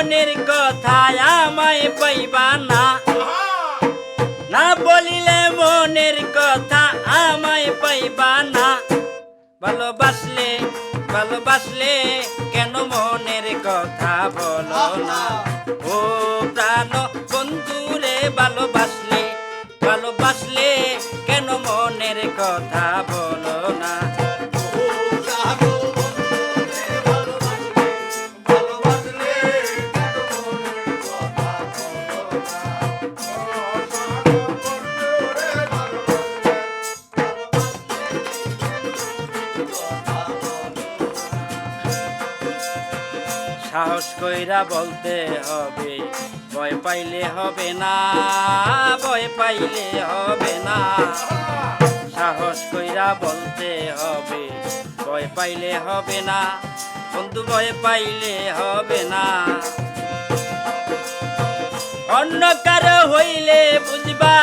মনের কথা আমায় পাইবা না, না বলিলে মনের কথা আমায় পাইবা না। ভালোবাসলে ভালোবাসলে কেন মনের কথা বলো না? ও প্রাণ বন্ধুরে ভালোবাসলে ভালোবাসলে কেন মনের কথা বলো না? সাহস কইরা বলতে হবে, ভয় পাইলে হবে না, ভয় পাইলে হবে না। সাহস কইরা বলতে হবে, ভয় পাইলে হবে না, বন্ধু ভয় পাইলে হবে না। অন্য কারো হইলে বুঝবা,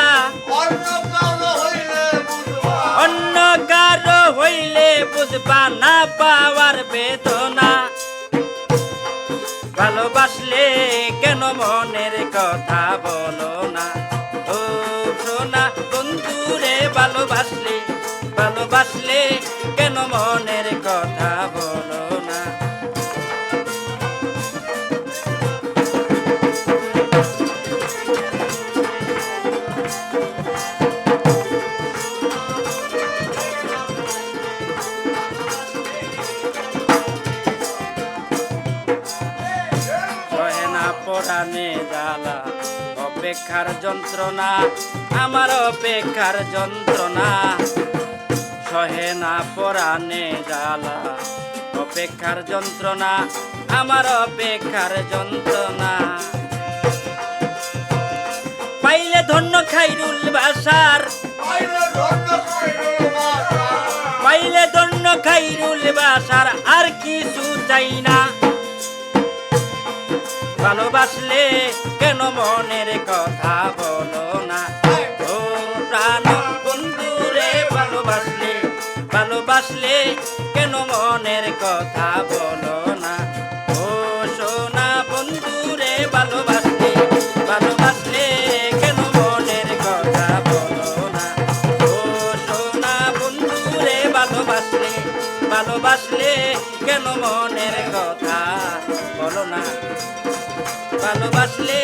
অন্য কারো হইলে বুঝবা না পাওয়ার বেদনা। ভালোবাসলে কেন মনের কথা বলো না? ও সোনা বন্ধুরে ভালোবাসলে ভালোবাসলে কেন মনের কথা বলো না? পরাণে জ্বালা অপেক্ষার যন্ত্রণা, আমার অপেক্ষার যন্ত্রণা। সহে না পরাণে জ্বালা অপেক্ষার যন্ত্রণা, আমার অপেক্ষার যন্ত্রণা। পাইলে ধন্য খাইরুল বাসার, পাইলে ধন্য খাইরুল বাসার, আর কিছু চাই না। ভালোবাসলে কেন মনের কথা বলো না? ও প্রাণ বন্ধুরে ভালোবাসলে ভালোবাসলে কেন মনের কথা বলো না? ও সোনা বন্ধুরে ভালোবাসলে ভালোবাসলে কেন মনের কথা বলো না? ও সোনা বন্ধুরে ভালোবাসলে ভালোবাসলে কেন মনের কথা বলো না? ভালোবাসলে